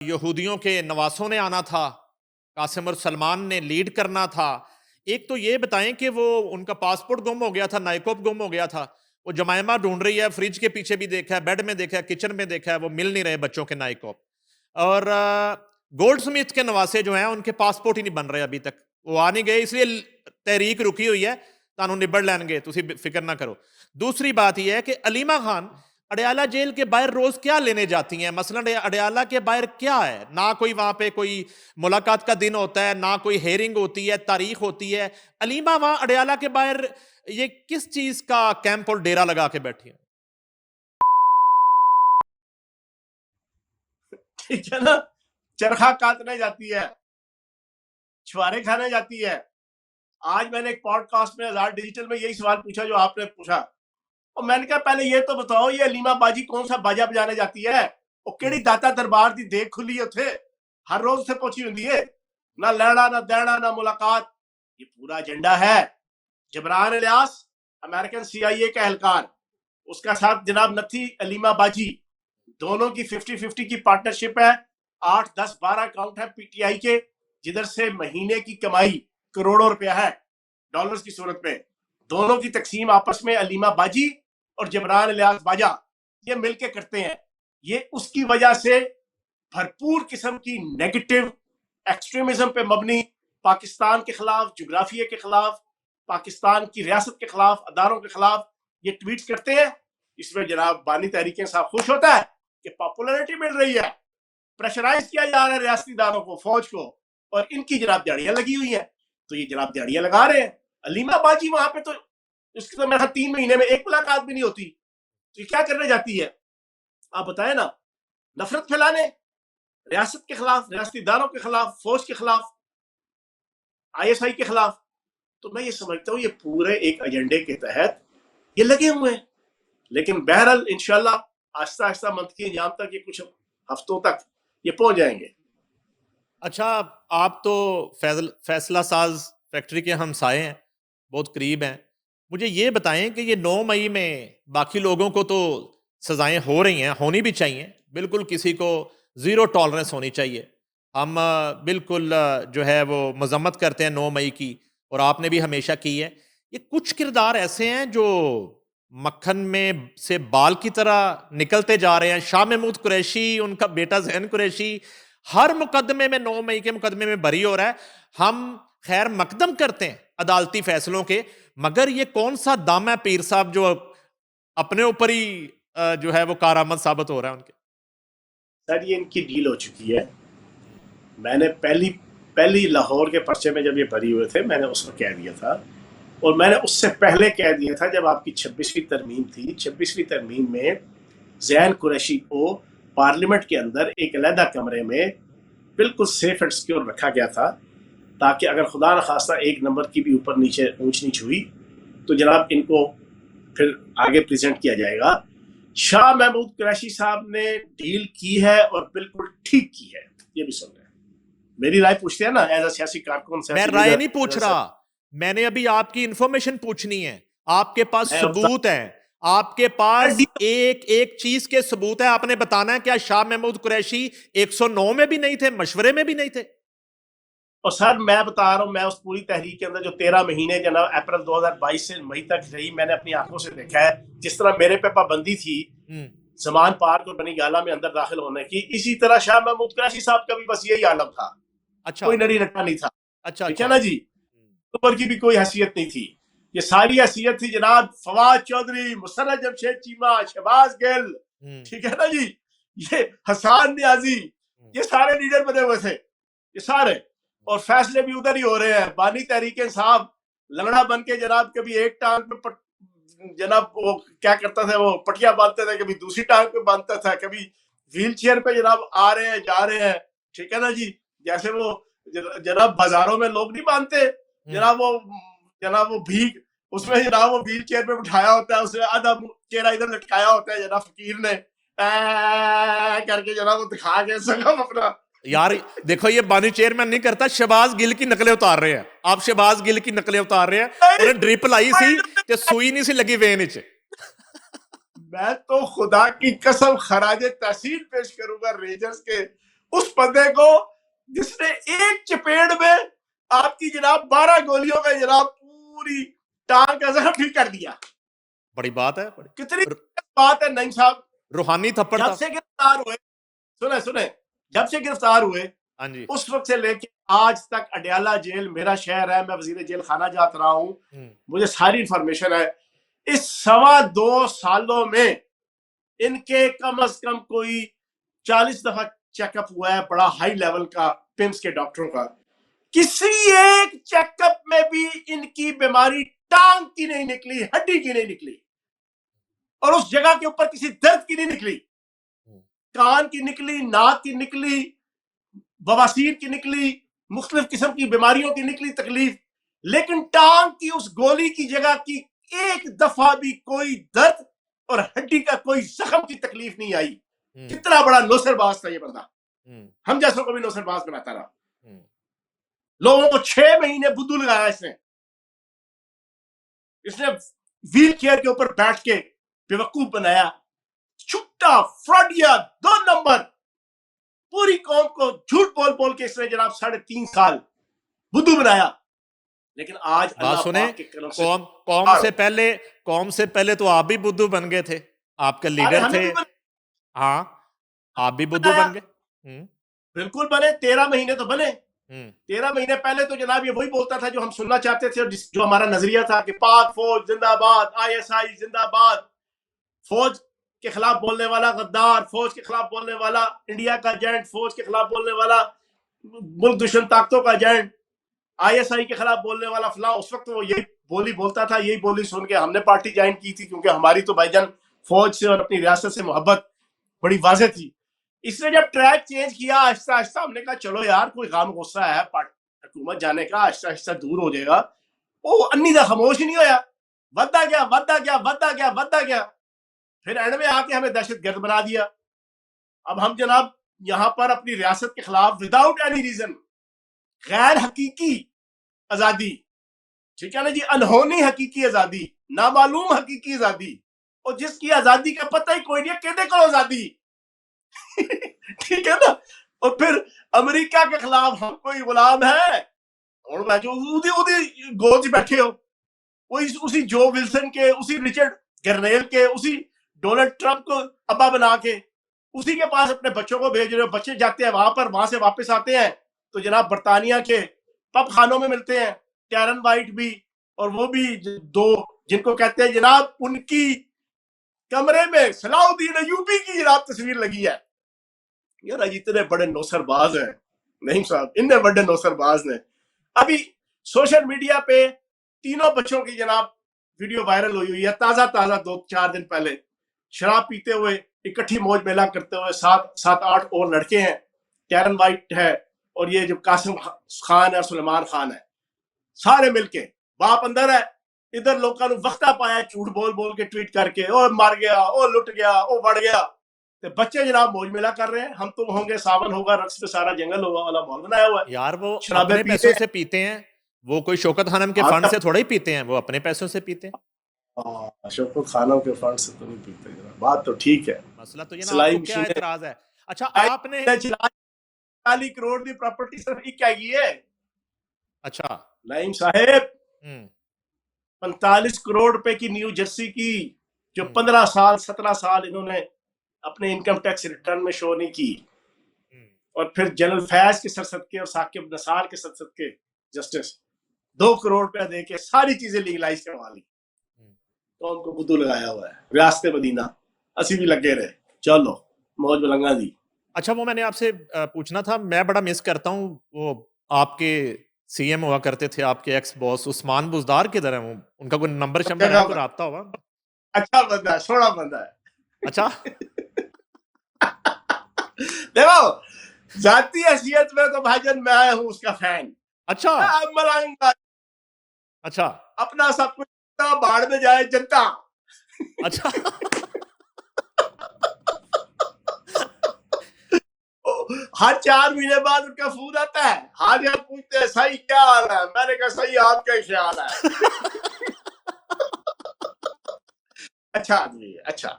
یہودیوں کے نواسوں نے آنا تھا، قاسم اور سلمان نے لیڈ کرنا تھا۔ ایک تو یہ بتائیں کہ وہ ان کا پاسپورٹ گم ہو گیا تھا، نائکوپ گم ہو گیا تھا، وہ جمائمہ ڈھونڈ رہی ہے، فریج کے پیچھے بھی دیکھا ہے، بیڈ میں دیکھا ہے، کچن میں دیکھا ہے، وہ مل نہیں رہے بچوں کے نائکوپ۔ اور گولڈ سمتھ کے نواسے جو ہیں ان کے پاسپورٹ ہی نہیں بن رہے ابھی تک، وہ آ نہیں گئے، اس لیے تحریک رکی ہوئی ہے، تانوں نبڑ لین گے، تسی فکر نہ کرو۔ دوسری بات یہ ہے کہ علیمہ خان اڈیالہ جیل کے باہر روز کیا لینے جاتی ہیں؟ مثلا اڈیالہ کے باہر کیا ہے؟ نہ کوئی وہاں پہ کوئی ملاقات کا دن ہوتا ہے، نہ کوئی ہیرنگ ہوتی ہے، تاریخ ہوتی ہے۔ علیمہ وہاں اڈیالہ کے باہر یہ کس چیز کا کیمپ اور ڈیرا لگا کے بیٹھی ہیں؟ ٹھیک ہے نا، چرخہ کاٹنے جاتی ہے، چھوارے کھانے جاتی ہے۔ آج میں نے ایک پوڈ کاسٹ میں آزاد ڈیجیٹل میں یہی سوال پوچھا جو آپ نے پوچھا، اور میں نے کہا پہلے یہ تو بتاؤ یہ علیمہ باجی کون سا باجا بجانے جاتی ہے؟ وہ کیڑی داتا دربار دی دیکھ کھلی ہے اتھے، ہر روز سے پہنچی ہوندی ہے، نہ لینا نہ دینا نہ ملاقات۔ یہ پورا ایجنڈا ہے۔ جبران الیاس امریکن سی آئی اے کا اہلکار، اس کا ساتھ جناب نتھی علیمہ باجی، دونوں کی 50-50 کی پارٹنرشپ ہے۔ 8-10-12 اکاؤنٹ ہے پی ٹی آئی کے، جدھر سے مہینے کی کمائی کروڑوں روپیہ ہے ڈالرز کی صورت میں۔ دونوں کی تقسیم آپس میں علیمہ باجی اور جبران الیاس باجا یہ مل کے کرتے ہیں۔ یہ اس کی وجہ سے بھرپور قسم کی نیگیٹو ایکسٹریمزم پہ مبنی، پاکستان کے خلاف، جغرافیہ کے خلاف، پاکستان کی ریاست کے خلاف، اداروں کے خلاف یہ ٹویٹس کرتے ہیں۔ اس میں جناب بانی تحریک انصاف خوش ہوتا ہے کہ پاپولرٹی مل رہی ہے، پریشرائز کیا جا رہا ہے ریاستی اداروں کو، فوج کو، اور ان کی جناب دیہڑیاں لگی ہوئی ہیں، تو یہ جناب دیہڑیاں لگا رہے ہیں۔ علیمہ باجی وہاں پہ تو اس کی تو میرا 3 مہینے میں ایک ملاقات بھی نہیں ہوتی، تو یہ کیا کرنے جاتی ہے؟ آپ بتائیں نا، نفرت پھیلانے ریاست کے خلاف، ریاستی اداروں کے خلاف، فوج کے خلاف، آئی ایس آئی کے خلاف۔ تو میں یہ سمجھتا ہوں یہ پورے ایک ایجنڈے کے تحت یہ لگے ہوئے ہیں۔ لیکن بہرحال انشاءاللہ آہستہ آہستہ منطقی انجام تک یہ کچھ ہفتوں تک یہ پہنچ جائیں گے۔ اچھا، آپ تو فیصلہ ساز فیکٹری کے ہمسائے ہیں، بہت قریب ہیں، مجھے یہ بتائیں کہ یہ 9 مئی میں باقی لوگوں کو تو سزائیں ہو رہی ہیں، ہونی بھی چاہیے، بالکل کسی کو زیرو ٹالرنس ہونی چاہیے۔ ہم بالکل جو ہے وہ مذمت کرتے ہیں 9 مئی کی، اور آپ نے بھی ہمیشہ کی ہے۔ یہ کچھ کردار ایسے ہیں جو مکھن میں سے بال کی طرح نکلتے جا رہے ہیں۔ شاہ محمود قریشی، ان کا بیٹا ذہن قریشی ہر مقدمے میں 9 مئی کے مقدمے میں بری ہو رہا ہے۔ ہم خیر مقدم کرتے ہیں عدالتی فیصلوں کے، مگر یہ کون سا دم ہے پیر صاحب جو اپنے اوپر ہی جو ہے وہ کارآمد ثابت ہو رہا ہے ان کے؟ سر یہ ان کی ڈیل ہو چکی ہے۔ میں نے پہلی لاہور کے پرچے میں جب یہ بری ہوئے تھے، میں نے اس کو کہہ دیا تھا، اور میں نے اس سے پہلے کہہ دیا تھا جب آپ کی 26ویں ترمیم تھی، 26ویں ترمیم میں ذہن قریشی کو پارلیمنٹ کے اندر ایک علیحدہ کمرے میں بالکل سیف اینڈ سیکیور رکھا گیا تھا، تاکہ اگر خدا نخواستہ ایک نمبر کی بھی اوپر نیچے اونچ نیچ ہوئی تو جناب ان کو پھر آگے پریزنٹ کیا جائے گا۔ شاہ محمود قریشی صاحب نے ڈیل کی ہے اور بالکل ٹھیک کی ہے، یہ بھی سن رہے ہیں۔ میری رائے پوچھتے ہیں نا ایز اے سیاسی کارکن، میں رائے نہیں پوچھ رہا، میں نے ابھی آپ کی انفارمیشن پوچھنی ہے۔ آپ کے پاس ثبوت ہیں، آپ کے پاس ایک ایک چیز کے ثبوت ہے، آپ نے بتانا ہے کیا شاہ محمود قریشی 109 میں بھی نہیں تھے، مشورے میں بھی نہیں تھے؟ اور سر میں بتا رہا ہوں، میں اس پوری تحریک کے اندر جو 13 مہینے جناب اپریل 2022 سے مئی تک رہی، میں نے اپنی آنکھوں سے دیکھا ہے جس طرح میرے پہ پابندی تھی زمان پارک اور بنی گالہ میں اندر داخل ہونے کی، اسی طرح شاہ محمود قریشی صاحب کا بھی بس یہی عالم تھا۔ اچھا، کوئی نری رکھا نہیں تھا، اچھا، ٹھیک ہے نا جی، اوپر کی بھی کوئی حیثیت نہیں تھی۔ یہ ساری حیثیت تھی جناب فواد چودھری، مسرت جمشید چیمہ، شہباز گل، ٹھیک ہے نا جی، یہ حسان نیازی، یہ سارے لیڈر بنے ہوئے تھے، یہ سارے، اور فیصلے بھی ادھر ہی ہو رہے ہیں۔ بانی تحریک انصاف لنگڑا بن کے جناب کبھی ایک ٹانگ پہ جناب وہ کیا کرتا تھا، وہ پٹیاں باندھتا تھا، کبھی دوسری ٹانگ پہ باندھتا تھا، کبھی ویل چیئر پہ جناب آ رہے ہیں جا رہے ہیں، ٹھیک ہے نا جی، جیسے وہ جناب بازاروں میں لوگ نہیں باندھتے جناب وہ بھیگ، اس میں جناب وہ ویل چیئر پہ بٹھایا ہوتا ہے، اس نے آدھا چہرہ ادھر لٹکایا ہوتا ہے جناب فقیر نے کر کے جناب وہ دکھا کے سنگم اپنا۔ یار دیکھو یہ بانی چیئرمین نہیں کرتا، شہباز گل کی نقلیں اتار رہے ہیں آپ، شہباز گل کی نقلیں اتار رہے ہیں، انہیں ڈرپ لائی سی تے سوئی نہیں سی لگی وین وچ۔ میں تو خدا کی قسم خراج تحسین پیش کروں گا رینجرز کے اس بندے کو جس نے ایک چپیڑ میں آپ کی جناب 12 گولیوں میں جناب پوری ٹانگ کا زخم ٹھیک کر دیا. بڑی بات ہے. کتنی بات ہے نعیم صاحب. روحانی تھپڑ جب تھا. سے گرفتار ہوئے سنیں جب سے گرفتار ہوئے ہاں جی. اس وقت سے لے کے آج تک اڈیالہ جیل میرا شہر ہے, میں وزیر جیل خانہ جاتا رہا ہوں, مجھے ساری انفارمیشن ہے. اس 2.25 سالوں میں ان کے کم از کم کوئی 40 دفعہ چیک اپ ہوا ہے, بڑا ہائی لیول کا پمس کے ڈاکٹروں کا. کسی ایک چیک اپ میں بھی ان کی بیماری ٹانگ کی نہیں نکلی, ہڈی کی نہیں نکلی, اور اس جگہ کے اوپر کسی درد کی نہیں نکلی. کان کی نکلی, ناک کی نکلی, بواسیر کی نکلی, مختلف قسم کی بیماریوں کی نکلی تکلیف, لیکن ٹانگ کی اس گولی کی جگہ کی ایک دفعہ بھی کوئی درد اور ہڈی کا کوئی زخم کی تکلیف نہیں آئی. کتنا بڑا نوسر باز تھا یہ بندہ, ہم جیسوں کو بھی نوسر باز بناتا رہا. لوگوں کو 6 مہینے بدو لگایا اس نے ویل چیئر کے اوپر بیٹھ کے بیوقوف بنایا, چھٹا فراڈیا 2 نمبر, پوری قوم کو جھوٹ بول بول کے اس نے جناب 3.5 سال بدو بنایا. لیکن آج بات اللہ سنیں, پاک کے کرم سے قوم سے پہلے تو آپ بھی بدو بن گئے تھے, آپ کے لیڈر تھے. ہاں, آپ بھی بدو بن گئے. بالکل بنے, 13 مہینے تو بنے. 13 مہینے پہلے تو جناب یہ وہی بولتا تھا جو ہم سننا چاہتے تھے, جو ہمارا نظریہ تھا کہ پاک فوج زندہ باد, ISI زندہ باد, فوج کے خلاف بولنے والا غدار, فوج کے خلاف بولنے والا انڈیا کا ایجنٹ, فوج کے خلاف بولنے والا ملک دشمن طاقتوں کا ایجنٹ, ISI کے خلاف بولنے والا فلاں. اس وقت وہ یہی بولی بولتا تھا. یہی بولی سن کے ہم نے پارٹی جوائن کی تھی, کیونکہ ہماری تو بھائی جان فوج سے اور اپنی ریاست سے محبت بڑی واضح تھی. اس نے جب ٹریک چینج کیا آہستہ آہستہ, ہم نے کہا چلو یار کوئی غم غصہ ہے حکومت جانے کا, آہستہ آہستہ دور ہو جائے گا. وہ انی دا خاموش ہی نہیں ہویا, ودہ گیا ودہ گیا ودہ گیا ودہ گیا. پھر اینڈ میں آ کے ہمیں دہشت گرد بنا دیا. اب ہم جناب یہاں پر اپنی ریاست کے خلاف وداؤٹ اینی ریزن, غیر حقیقی آزادی, ٹھیک ہے نا جی, انہونی حقیقی آزادی, نامعلوم حقیقی آزادی, اور جس کی آزادی کا پتہ ہی کوئی نہیں, کہتے کرو آزادی. ٹھیک ہے نا. اور پھر امریکہ کے خلاف ہم کوئی غلام ہے, اور میں جو گوج بیٹھے ہو, وہ اسی جو ولسن کے, اسی رچرڈ گرنیل کے, اسی ڈونلڈ ٹرمپ کو ابا بنا کے اسی کے پاس اپنے بچوں کو بھیج رہے ہو. بچے جاتے ہیں وہاں پر, وہاں سے واپس آتے ہیں تو جناب برطانیہ کے پب خانوں میں ملتے ہیں کیرن وائٹ بھی, اور وہ بھی 2 جن کو کہتے ہیں جناب ان کی کمرے میں صلاح الدین ایوبی کی جناب تصویر لگی ہے. یار اتنے بڑے نوسر باز ہیں نہیں صاحب, اتنے بڑے نوسر باز نے. ابھی سوشل میڈیا پہ 3 بچوں کی جناب ویڈیو وائرل ہوئی ہے, تازہ 2-4 دن پہلے, شراب پیتے ہوئے اکٹھی موج میلہ کرتے ہوئے. 7-8 اور لڑکے ہیں, کیرن وائٹ ہے, اور یہ جو قاسم خان ہے اور سلیمان خان ہے, سارے مل کے. باپ اندر ہے, ادھر لوگوں نے وقتہ پایا جھوٹ بول بول کے ٹویٹ کر کے, او مر گیا, او لٹ گیا, او بڑھ گیا. بچے جناب موج میلہ کر رہے ہیں. ہم تم ہوں گے, ساون ہوگا, رقص پہ سارا جنگل ہوگا والا ماحول بنایا ہوا ہے. یار وہ شرابیں اپنے پیسوں سے پیتے ہیں, وہ کوئی شوکت خانم کے فنڈ سے تھوڑا ہی پیتے ہیں, وہ اپنے پیسوں سے پیتے ہیں. شوکت خانم کے فنڈ سے تو نہیں پیتے. بات تو ٹھیک ہے, مسئلہ تو یہ نا, آپ کو کیا اعتراض ہے؟ اچھا آپ نے 40 کروڑ دی پراپرٹی صرف ایک آئی ہے. اچھا نعیم صاحب 45 کروڑ روپے کی نیو جرسی کی, جو 15 سال 17 سال انہوں نے اپنے انکم ٹیکس ریٹرن میں شو نہیں کی, اور پھر جنرل فیض کے سرصدقے اور ثاقب نثار کے سرصدقے جسٹس 2 کروڑ روپے دے کے ساری چیزیں لیگلائز کروا لی. تو ان کو بدو لگایا ہوا ہے. ریاست مدینہ اسی بھی لگے رہے, چلو موج ملنگا دی. اچھا وہ میں نے آپ سے پوچھنا تھا, میں بڑا مس کرتا ہوں, وہ آپ کے سی ایم ہوا کرتے تھے, آپ کے ایکس باس عثمان بزدار کدھر ہیں؟ وہ ان کا کوئی نمبر شمبر ہے, کوئی رابطہ ہوگا؟ اچھا بندہ ہے, سوڑا بندہ ہے. اچھا دیکھو ذاتی حیثیت میں تو بھائی جان میں ہوں اس کا فین. اچھا ملنگا, اچھا اپنا سب کچھ باڑ میں جائے جنتا. اچھا ہر 4 مہینے بعد ان کا فون آتا ہے, حاجہ پوچھتے ہیں صحیح کیا حال ہے, میں نے کہا صحیح آپ کا ہی خیال ہے. اچھا آدمی ہے, اچھا.